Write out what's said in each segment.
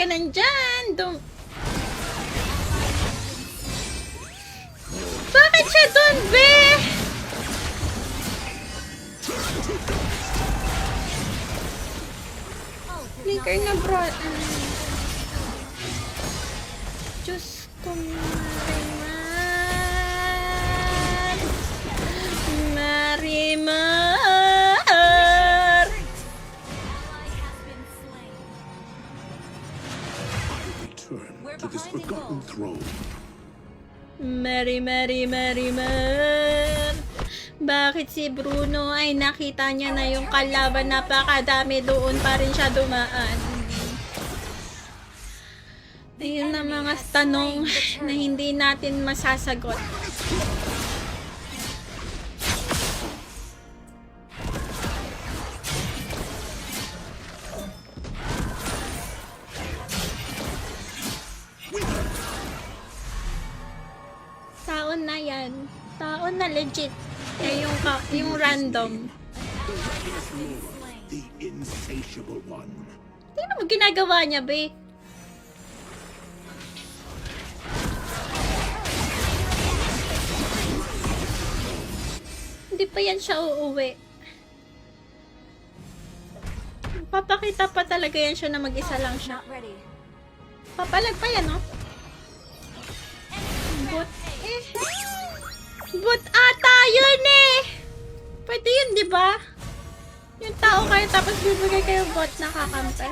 ka nandyan? Bakit siya dun, be? Flicker na bro. Diyos ko, Marimar. To this forgotten throne. Marimar. Bakit si Bruno ay nakita niya na yung kalaban, napakadami, doon pa rin siya dumaan? Ayun na mga tanong na hindi natin masasagot. Taon na yan. Taon na legit. Eh, yung random. The insatiable one. Tingnan mo ginagawa niya, be. Hindi pa yan siya uuwi. Papakita pa talaga yan siya na mag-isa lang siya. Papalag pa yan, no? Bot, Bot ata yun eh! Pwede yun, di ba? Yung tao kayo tapos bibigay kayo bot na kakampe.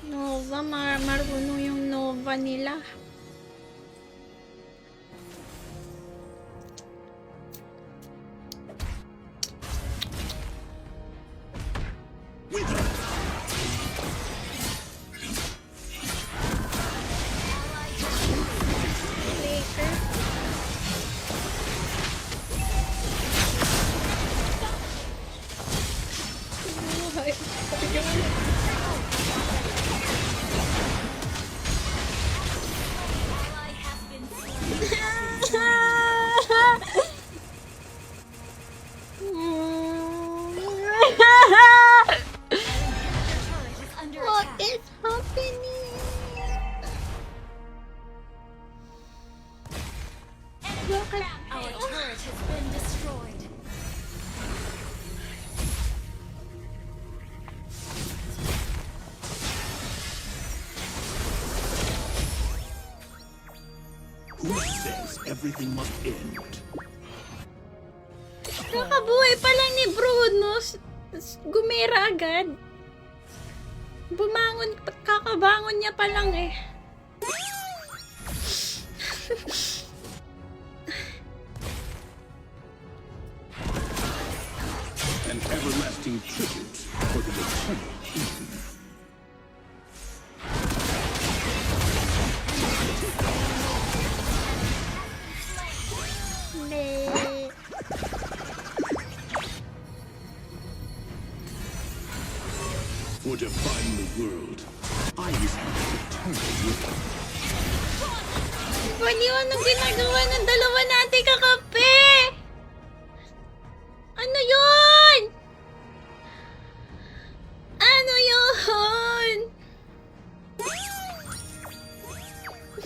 Nova, marunong yung Nova nila. What is happening? Bakit? Our turret has been destroyed. Who says everything must end? Kakabuhay pa lang ni Bruno. Gumera agad. Bumangon, kakabangon niya pa lang eh. An everlasting tribute for the eternal Eden. For defying the world, I was eternal with it. Baliw, anong ginagawa ng dalawa nating kakape? Ano yun? Ano yun?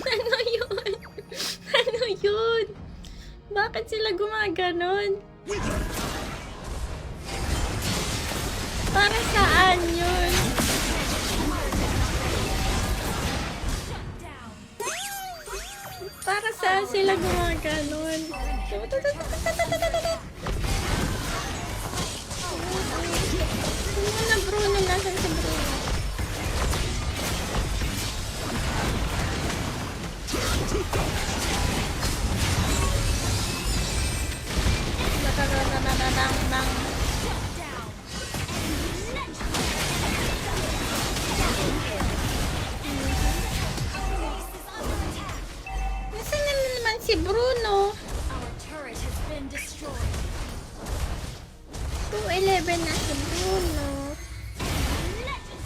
Ano yun? Ano yun? Bakit sila gumaganon? Para saan yun? Para saan sila gumaganon? Ano na Bruno? Nasaan si Bruno? Bruno. Our turret has been destroyed. 211 na si Bruno.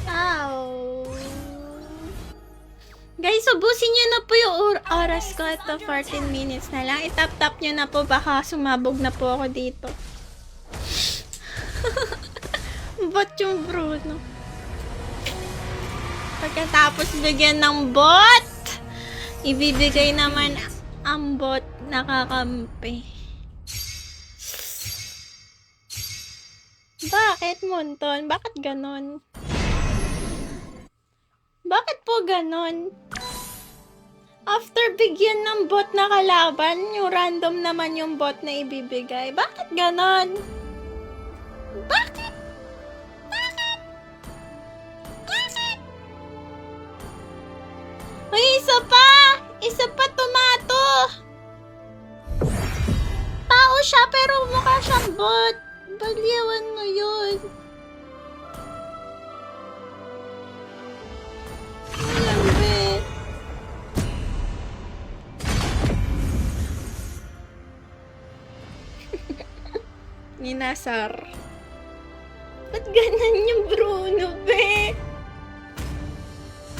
Ow. Guys, ubusin nyo na po yung oras ko. Ito, 14 minutes na lang. Itap-tap nyo na po. Baka sumabog na po ako dito. Bot yung Bruno. Pagkatapos bigyan ng bot, ibibigay naman ang bot na kakampi. Bakit, Monton? Bakit ganon? Bakit po ganon? After bigyan ng bot na kalaban, yung random naman yung bot na ibibigay. Bakit ganon? Bakit? Bakit? Bakit? Ay, isa pa! Isa pa, tomato! Tao siya, pero mukha siyang bot. Baliwan mo yun. Malambit. Ninasar. Ba't ganun yung Bruno, be?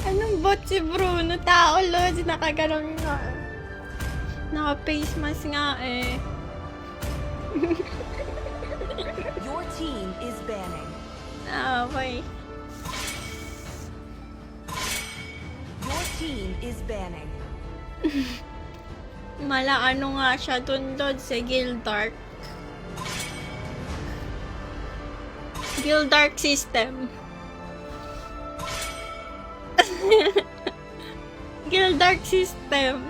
Anong bot si Bruno? Tao, Lods. Nakaganon nga. Naka-face mask nga eh. Your team is banning. Okay. Your team is banning. Mala ano nga siya dun sa Gildark. Gildark system. Gildark system.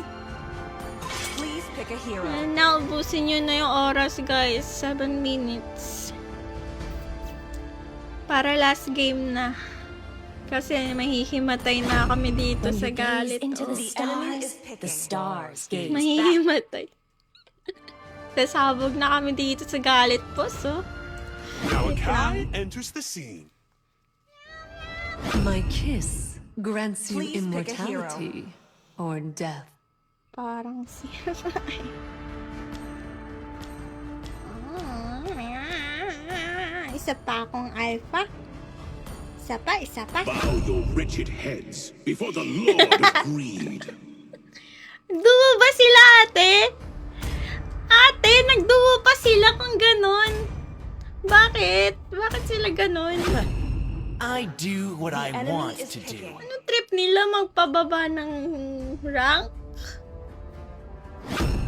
Please pick a hero. Naubusin nyo na yung oras, guys. 7 minutes. Para last game na. Kasi mahihimatay na kami dito sa galit. Into the The enemy stars. is picking. The stars gaze back. Mahihimatay. Sasabog na kami dito sa galit, boss, oh. Now a cat enters the scene. My kiss grants you Please pick a hero. immortality or death. Parang siya. Isa pa akong alpha. Isa pa. Bow your wretched heads before the Lord of Greed. Duo ba sila, ate? Ate, nagduo pa sila kung ganon. Bakit? Bakit sila ganon? I do what I enemy want is to do. picking. Ano trip nila magpababa ng rank?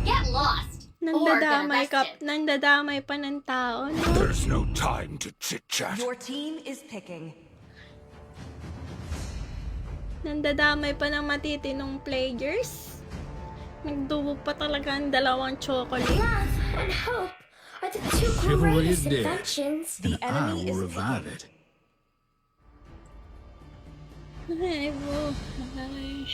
Get lost. Nandadamay Or get invested. nandadamay pa ng tao, no? There's no time to chit-chat. Your team is picking. Nandadamay pa ng matitinong players. Nagdubo pa talaga ang dalawang chocolate. Love and hope are the two Chivalry is greatest dead. inventions. The enemy is picking. it. Ay, buhay.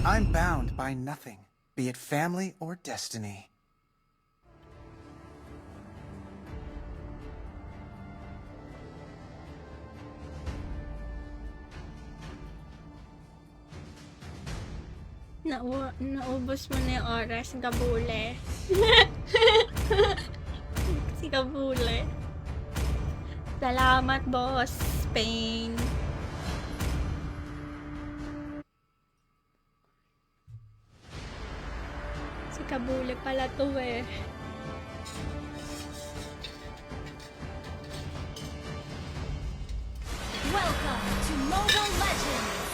I'm bound by nothing, be it family or destiny. Naubos mo na yung oras, Gabule. Si Gabule. Salamat, boss. Spain. Si Kabule pala to eh. Welcome to Mobile Legends!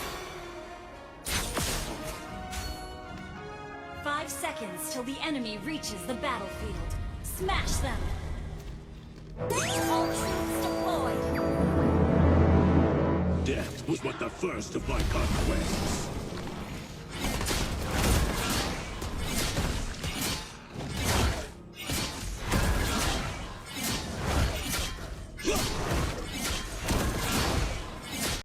5 seconds till the enemy reaches the battlefield. Smash them! All troops deployed! Death was but the first of my conquests.